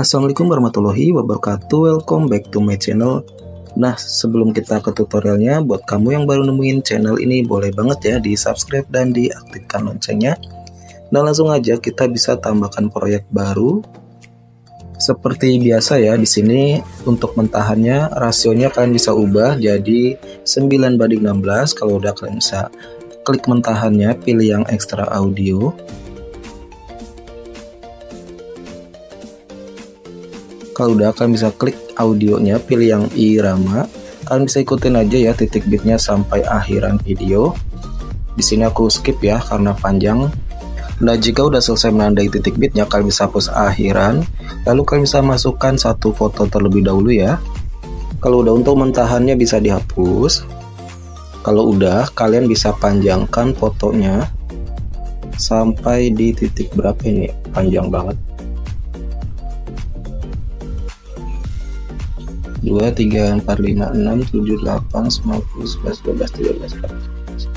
Assalamualaikum warahmatullahi wabarakatuh. Welcome back to my channel. Nah, sebelum kita ke tutorialnya, buat kamu yang baru nemuin channel ini, boleh banget ya di subscribe dan diaktifkan loncengnya. Nah, langsung aja kita bisa tambahkan proyek baru. Seperti biasa ya, di sini untuk mentahannya rasionya kalian bisa ubah jadi 9:16. Kalau udah, kalian bisa klik mentahannya, pilih yang extra audio. Kalau udah, kalian bisa klik audionya, pilih yang irama. Kalian bisa ikutin aja ya titik bitnya sampai akhiran video. Di sini aku skip ya karena panjang. Nah, jika udah selesai menandai titik bitnya, kalian bisa hapus akhiran. Lalu kalian bisa masukkan satu foto terlebih dahulu ya. Kalau udah, untuk mentahannya bisa dihapus. Kalau udah, kalian bisa panjangkan fotonya sampai di titik berapa ini? Panjang banget. 2, 3, 4, 5, 6, 7, 8, 9, 10, 11, 12, 13, 14.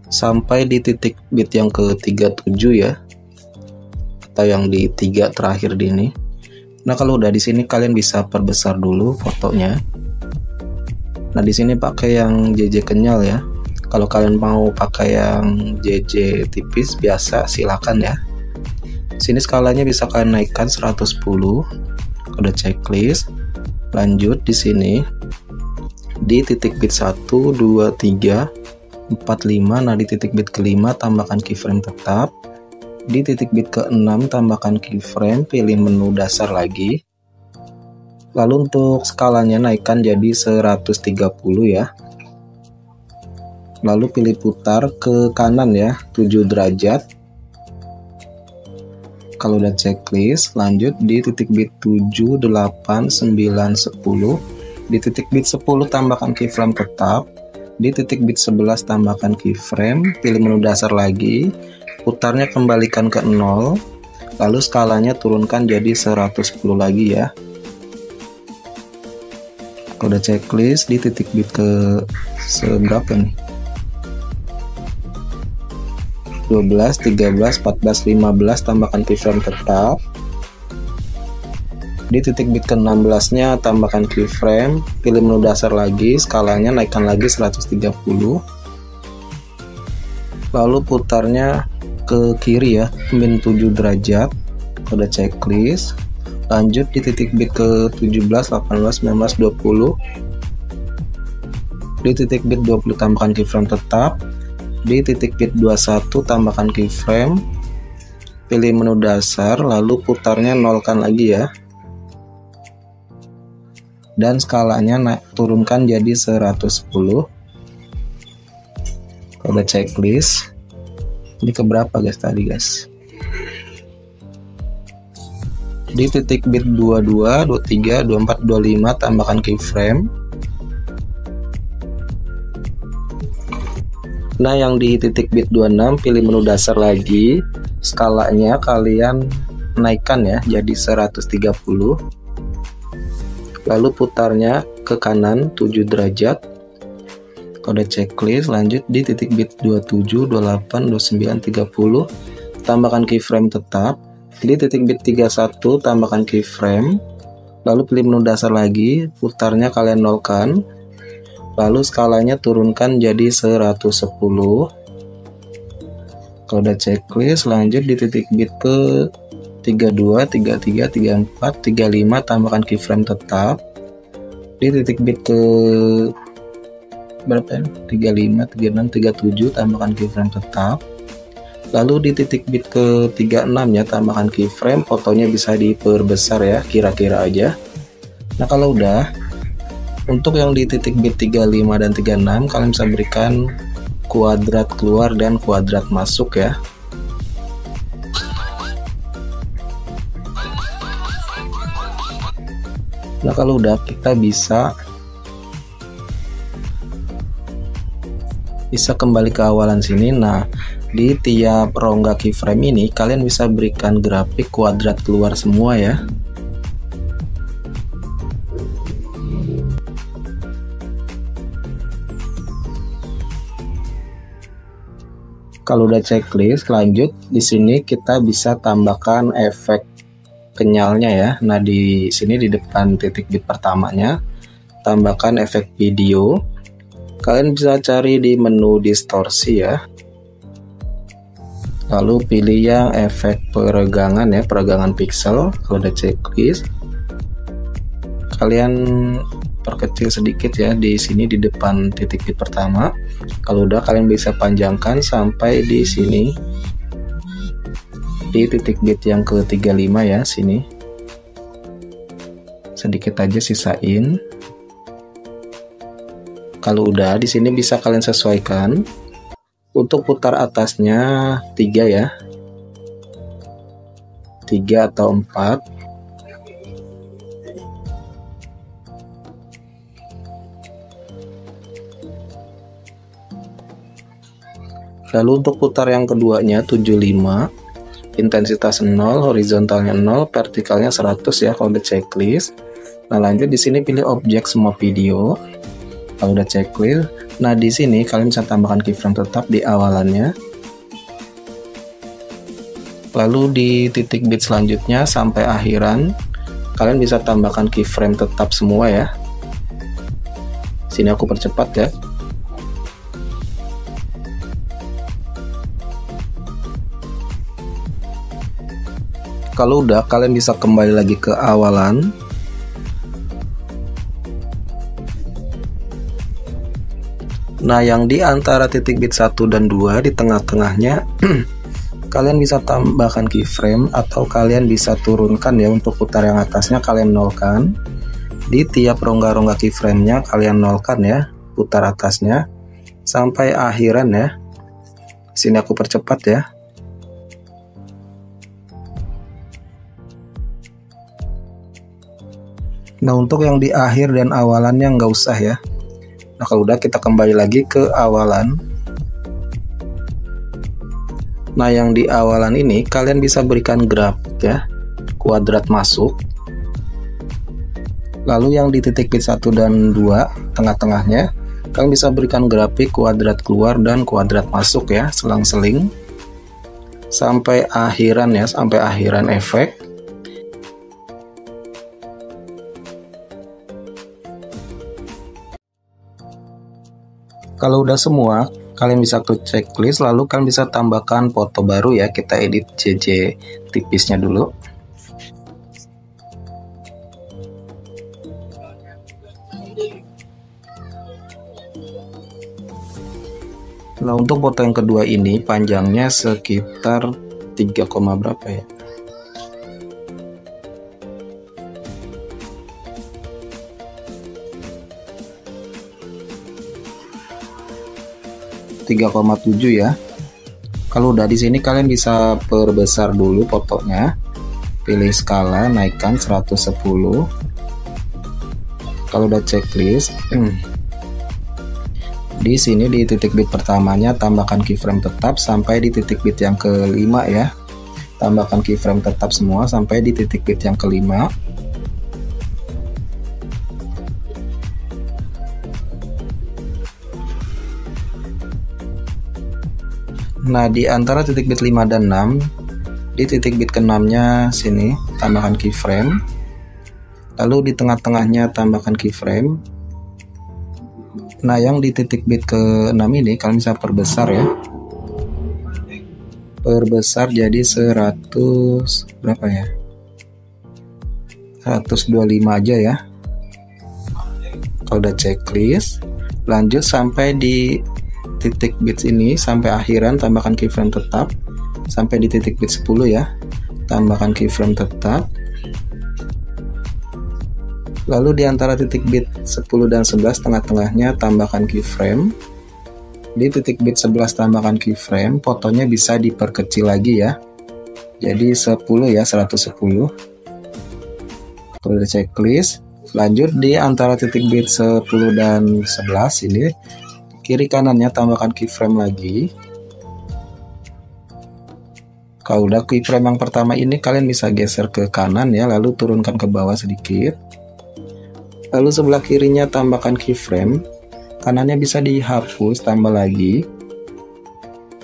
Sampai di titik bit yang ke-37 ya, atau yang di 3 terakhir di ini. Nah, kalau udah di sini kalian bisa perbesar dulu fotonya. Nah, di sini pakai yang JJ kenyal ya. Kalau kalian mau pakai yang JJ tipis biasa, silakan ya. Sini skalanya bisa kalian naikkan 110. Udah checklist. Lanjut di sini di titik bit 1, 2, 3, 4, 5. Nah, di titik bit ke-5 tambahkan keyframe tetap. Di titik bit ke-6 tambahkan keyframe, pilih menu dasar lagi. Lalu untuk skalanya naikkan jadi 130 ya. Lalu pilih putar ke kanan ya, 7 derajat. Kalau udah checklist, lanjut di titik bit 7, 8, 9, 10. Di titik bit 10 tambahkan keyframe tetap. Di titik bit 11 tambahkan keyframe, pilih menu dasar lagi. Putarnya kembalikan ke 0. Lalu skalanya turunkan jadi 110 lagi ya. Kalau udah checklist, di titik bit ke seberapa nih? 12, 13, 14, 15 tambahkan keyframe tetap. Di titik bit ke-16 nya tambahkan keyframe, pilih menu dasar lagi, skalanya naikkan lagi 130. Lalu putarnya ke kiri ya, min 7 derajat. Udah checklist. Lanjut di titik bit ke-17, 18, 19, 20. Di titik bit 20 tambahkan keyframe tetap. Di titik bit 21 tambahkan keyframe, pilih menu dasar, lalu putarnya nolkan lagi ya, dan skalanya turunkan jadi 110. Udah checklist. Ini keberapa guys tadi guys? Di titik bit 22, 23, 24, 25 tambahkan keyframe. Nah, yang di titik bit 26 pilih menu dasar lagi, skalanya kalian naikkan ya jadi 130. Lalu putarnya ke kanan 7 derajat. Udah checklist, lanjut di titik bit 27, 28, 29, 30 tambahkan keyframe tetap. Di titik bit 31 tambahkan keyframe, lalu pilih menu dasar lagi, putarnya kalian nolkan. Lalu skalanya turunkan jadi 110. Kalau udah checklist, lanjut di titik bit ke 32, 33, 34, 35 tambahkan keyframe tetap. Di titik bit ke berapa ya? 35, 36, 37 tambahkan keyframe tetap. Lalu di titik bit ke 36 ya tambahkan keyframe, fotonya bisa diperbesar ya, kira-kira aja. Nah, kalau udah, untuk yang di titik bit 35 dan 36 kalian bisa berikan kuadrat keluar dan kuadrat masuk ya. Nah, kalau udah, kita bisa kembali ke awalan sini. Nah, di tiap rongga keyframe ini kalian bisa berikan grafik kuadrat keluar semua ya. Kalau udah checklist, lanjut di sini kita bisa tambahkan efek kenyalnya ya. Nah, di sini di depan titik bit pertamanya tambahkan efek video. Kalian bisa cari di menu distorsi ya. Lalu pilih yang efek peregangan ya, peregangan pixel. Kalau udah checklist, kalian perkecil sedikit ya di sini di depan titik bit pertama. Kalau udah, kalian bisa panjangkan sampai di sini di titik bit yang ke-35 ya, sini. Sedikit aja sisain. Kalau udah, di sini bisa kalian sesuaikan. Untuk putar atasnya 3 ya, 3 atau 4. Lalu untuk putar yang keduanya 75, intensitas 0, horizontalnya 0, vertikalnya 100 ya kalau udah checklist. Nah, lanjut di sini pilih objek semua video. Kalau udah checklist, nah di sini kalian bisa tambahkan keyframe tetap di awalannya. Lalu di titik bit selanjutnya sampai akhiran, kalian bisa tambahkan keyframe tetap semua ya. Sini aku percepat ya. Kalau udah, kalian bisa kembali lagi ke awalan. Nah, yang di antara titik bit 1 dan 2 di tengah-tengahnya kalian bisa tambahkan keyframe atau kalian bisa turunkan ya. Untuk putar yang atasnya kalian nolkan. Di tiap rongga-rongga keyframe-nya kalian nolkan ya, putar atasnya sampai akhiran ya. Sini aku percepat ya. Nah, untuk yang di akhir dan awalannya nggak usah ya. Nah, kalau udah, kita kembali lagi ke awalan. Nah, yang di awalan ini kalian bisa berikan grafik ya, kuadrat masuk. Lalu yang di titik bit 1 dan 2 tengah-tengahnya kalian bisa berikan grafik kuadrat keluar dan kuadrat masuk ya, selang-seling sampai akhiran ya, sampai akhiran efek. Kalau udah semua, kalian bisa ke checklist, lalu kalian bisa tambahkan foto baru ya. Kita edit JJ tipisnya dulu. Nah, untuk foto yang kedua ini panjangnya sekitar 3, berapa ya? 3,7 ya. Kalau udah, di sini kalian bisa perbesar dulu fotonya. Pilih skala, naikkan 110. Kalau udah checklist, di sini di titik bit pertamanya tambahkan keyframe tetap sampai di titik bit yang ke-5 ya. Tambahkan keyframe tetap semua sampai di titik bit yang ke-5. Nah, di antara titik bit 5 dan 6, di titik bit ke-6 nya sini tambahkan keyframe. Lalu di tengah-tengahnya tambahkan keyframe. Nah, yang di titik bit ke-6 ini kalian bisa perbesar ya. Perbesar jadi 100 berapa ya? 125 aja ya. Kalau udah checklist, lanjut sampai di titik bit ini sampai akhiran, tambahkan keyframe tetap sampai di titik bit 10 ya. Tambahkan keyframe tetap. Lalu di antara titik bit 10 dan 11 tengah-tengahnya tambahkan keyframe. Di titik bit 11 tambahkan keyframe, fotonya bisa diperkecil lagi ya. Jadi 10 ya, 110. Kalau udah checklist, lanjut di antara titik bit 10 dan 11 ini kiri kanannya tambahkan keyframe lagi. Kalau udah, keyframe yang pertama ini kalian bisa geser ke kanan ya, lalu turunkan ke bawah sedikit. Lalu sebelah kirinya tambahkan keyframe, kanannya bisa dihapus, tambah lagi.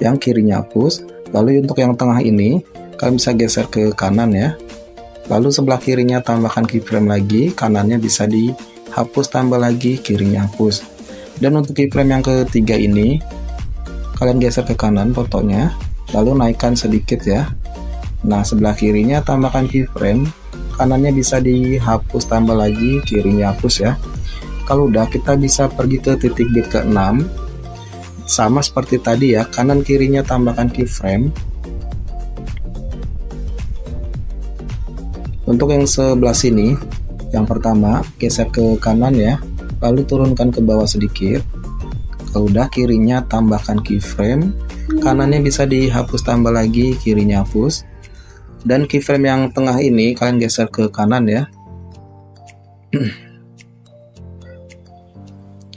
yang kirinya hapus. Lalu untuk yang tengah ini kalian bisa geser ke kanan ya. Lalu sebelah kirinya tambahkan keyframe lagi, kanannya bisa dihapus, tambah lagi, kirinya hapus. Dan untuk keyframe yang ketiga ini kalian geser ke kanan fotonya, lalu naikkan sedikit ya. Nah, sebelah kirinya tambahkan keyframe, kanannya bisa dihapus, tambah lagi, kirinya hapus ya. Kalau udah, kita bisa pergi ke titik bit ke-6. Sama seperti tadi ya, kanan kirinya tambahkan keyframe. Untuk yang sebelah sini, yang pertama geser ke kanan ya, lalu turunkan ke bawah sedikit. Kalau udah, kirinya tambahkan keyframe, kanannya bisa dihapus, tambah lagi, kirinya hapus. Dan keyframe yang tengah ini kalian geser ke kanan ya.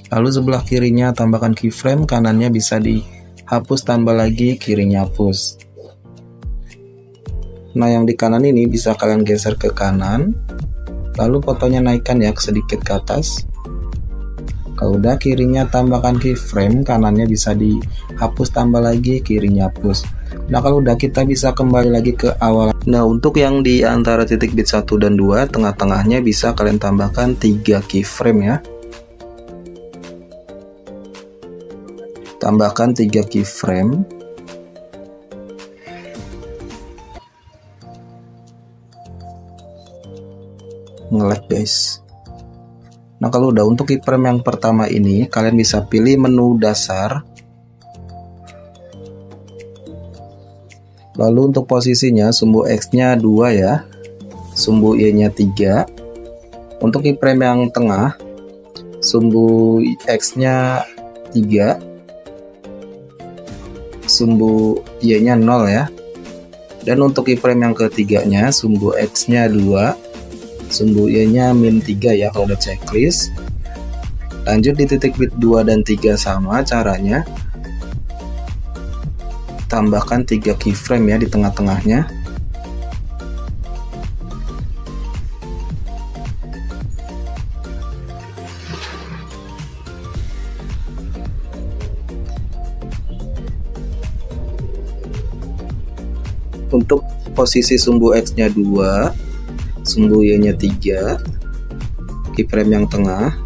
Lalu sebelah kirinya tambahkan keyframe, kanannya bisa dihapus, tambah lagi, kirinya hapus. Nah, yang di kanan ini bisa kalian geser ke kanan, lalu fotonya naikkan ya sedikit ke atas. Kalau udah, kirinya tambahkan keyframe, kanannya bisa dihapus, tambah lagi, kirinya hapus. Nah, kalau udah, kita bisa kembali lagi ke awal. Nah, untuk yang di antara titik bit 1 dan 2, tengah-tengahnya bisa kalian tambahkan 3 keyframe ya. Tambahkan 3 keyframe. Nge-lag guys. Nah, kalau udah, untuk keyframe yang pertama ini kalian bisa pilih menu dasar. Lalu untuk posisinya sumbu X nya 2 ya, sumbu Y nya 3. Untuk keyframe yang tengah sumbu X nya 3, sumbu Y nya 0 ya. Dan untuk keyframe yang ketiganya sumbu X nya 2, sumbu Y nya -3 ya kalau udah checklist. Lanjut di titik bit 2 dan 3 sama caranya. Tambahkan 3 keyframe ya di tengah-tengahnya. Untuk posisi sumbu X nya 2, sumbu Y nya 3, keyframe yang tengah,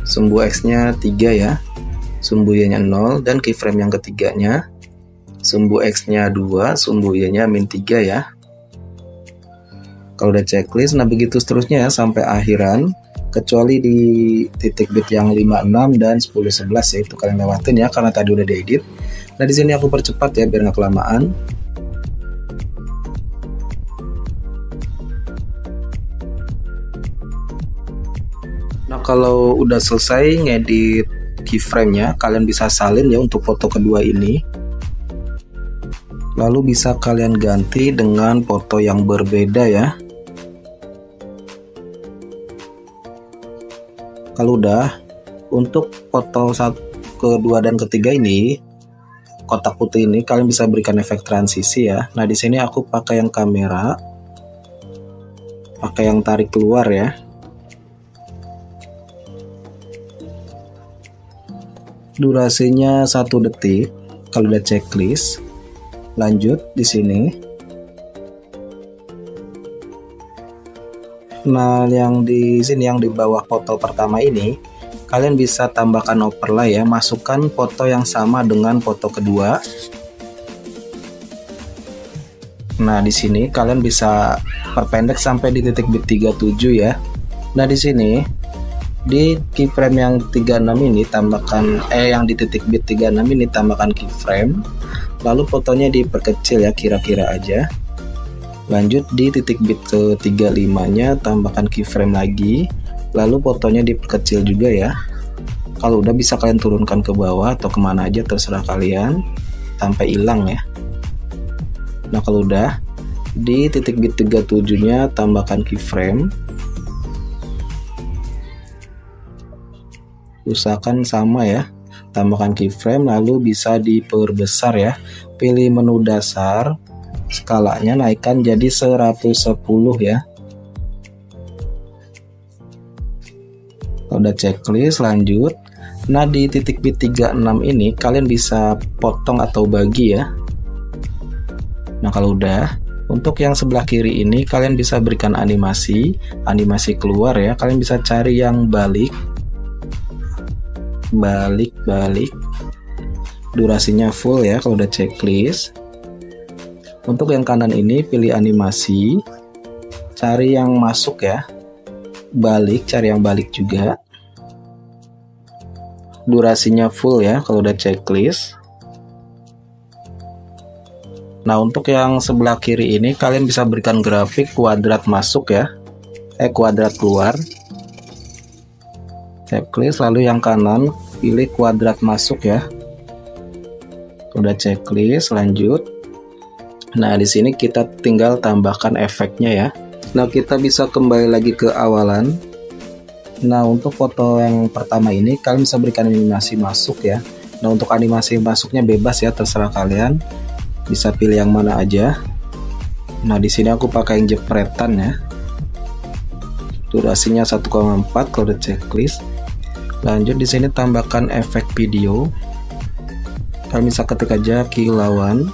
sumbu X nya 3 ya, sumbu Y nya 0, dan keyframe yang ketiganya sumbu X nya 2, sumbu Y nya -3 ya. Kalau udah checklist, nah begitu seterusnya ya sampai akhiran, kecuali di titik bit yang 56 dan 1011 ya, itu kalian lewatin ya karena tadi udah diedit. Nah, di sini aku percepat ya biar nggak kelamaan. Nah, kalau udah selesai ngedit keyframe-nya, kalian bisa salin ya untuk foto kedua ini. Lalu bisa kalian ganti dengan foto yang berbeda ya. Kalau udah, untuk foto kedua dan ketiga ini, kotak putih ini kalian bisa berikan efek transisi ya. Nah, di sini aku pakai yang kamera, pakai yang tarik keluar ya. Durasinya 1 detik. Kalau udah checklist, lanjut di sini. Nah, yang di sini yang di bawah foto pertama ini, kalian bisa tambahkan overlay ya, masukkan foto yang sama dengan foto kedua. Nah, di sini kalian bisa perpendek sampai di titik bit 37 ya. Nah, di sini di keyframe yang 36 ini tambahkan yang di titik bit 36 ini tambahkan keyframe, lalu fotonya diperkecil ya, kira-kira aja. Lanjut di titik bit ke 35 nya tambahkan keyframe lagi, lalu fotonya diperkecil juga ya. Kalau udah, bisa kalian turunkan ke bawah atau kemana aja terserah kalian sampai hilang ya. Nah, kalau udah, di titik bit 37 nya tambahkan keyframe, usahakan sama ya, tambahkan keyframe, lalu bisa diperbesar ya, pilih menu dasar, skalanya naikkan jadi 110 ya. Kalau Udah checklist, lanjut. Nah, di titik bit 36 ini kalian bisa potong atau bagi ya. Nah, kalau udah, untuk yang sebelah kiri ini kalian bisa berikan animasi keluar ya. Kalian bisa cari yang balik. Durasinya full ya kalau udah checklist. Untuk yang kanan ini pilih animasi, cari yang masuk ya. Cari yang balik juga. Durasinya full ya kalau udah checklist. Nah, untuk yang sebelah kiri ini kalian bisa berikan grafik kuadrat masuk ya. Kuadrat keluar. Checklist, lalu yang kanan pilih kuadrat masuk ya. Udah checklist, lanjut. Nah, di sini kita tinggal tambahkan efeknya ya. Nah, kita bisa kembali lagi ke awalan. Nah, untuk foto yang pertama ini kalian bisa berikan animasi masuk ya. Nah, untuk animasi masuknya bebas ya, terserah kalian. Bisa pilih yang mana aja. Nah, di sini aku pakai yang jepretan ya. Durasinya 1,4 kalau udah checklist. Lanjut, di sini tambahkan efek video. Kalian bisa ketik aja kilauan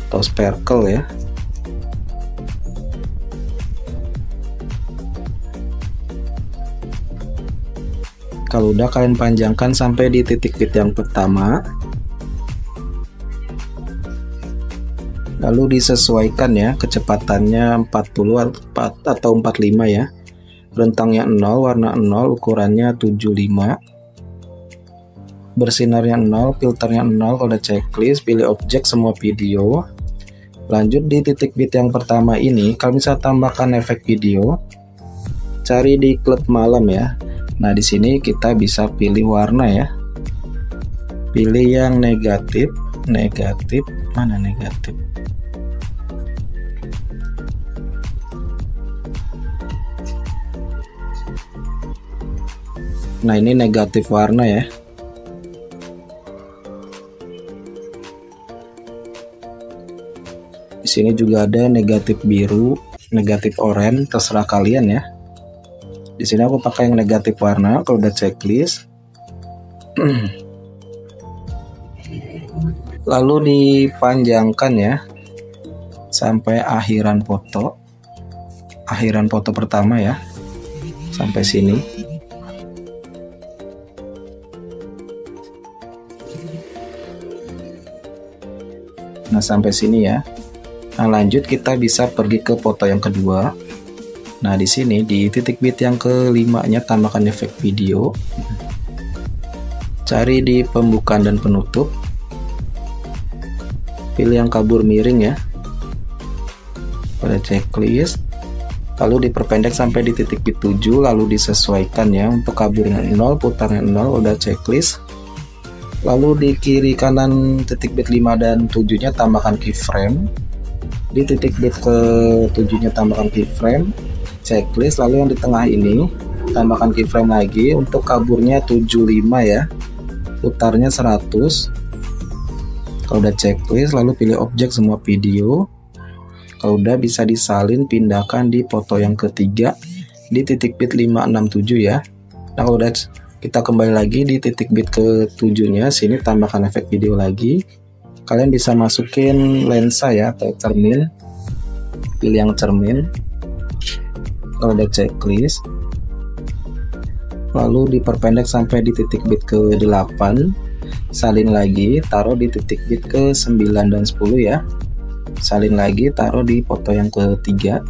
atau sparkle ya. Kalau udah, kalian panjangkan sampai di titik bit yang pertama. Lalu disesuaikan ya, kecepatannya 40 atau 45 ya. Rentangnya 0, warna 0, ukurannya 75. Bersinarnya 0, filternya 0. Kalau udah checklist, pilih objek semua video. Lanjut, di titik bit yang pertama ini kalian bisa tambahkan efek video. Cari di klub malam ya. Nah, di sini kita bisa pilih warna ya. Pilih yang negatif. Mana negatif? Nah, ini negatif warna ya. Di sini juga ada negatif biru, negatif oranye, terserah kalian ya. Di sini aku pakai yang negatif warna kalau udah checklist. Lalu dipanjangkan ya sampai akhiran foto pertama ya. Sampai sini. Nah, sampai sini ya. Nah, lanjut kita bisa pergi ke foto yang kedua. Nah, di sini di titik bit yang kelimanya tambahkan efek video. Cari di pembukaan dan penutup. Pilih yang kabur miring ya. Pada checklist. Lalu diperpendek sampai di titik bit 7, lalu disesuaikan ya. Untuk kaburnya 0, putarnya 0, udah checklist. Lalu di kiri kanan titik bit 5 dan 7-nya tambahkan keyframe. Di titik bit ke 7-nya tambahkan keyframe. Checklist, lalu yang di tengah ini tambahkan keyframe lagi. Untuk kaburnya 75 ya. Putarnya 100. Kalau udah checklist, lalu pilih objek semua video. Kalau udah, bisa disalin, pindahkan di foto yang ketiga di titik bit 567 ya. Nah, kalau udah, kita kembali lagi di titik bit ke 7-nya, sini tambahkan efek video lagi. Kalian bisa masukin lensa ya atau cermin. Pilih yang cermin. Kalau udah checklist, lalu diperpendek sampai di titik bit ke 8. Salin lagi, taruh di titik bit ke 9 dan 10 ya. Salin lagi, taruh di foto yang ketiga.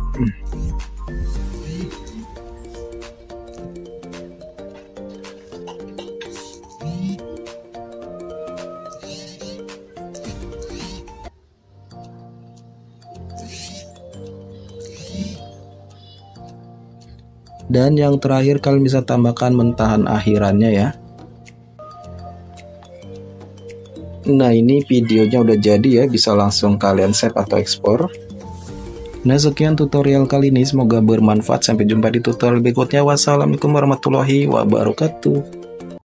Dan yang terakhir kalian bisa tambahkan mentahan akhirannya ya. Nah, ini videonya udah jadi ya, bisa langsung kalian save atau ekspor. Nah, sekian tutorial kali ini, semoga bermanfaat. Sampai jumpa di tutorial berikutnya. Wassalamualaikum warahmatullahi wabarakatuh.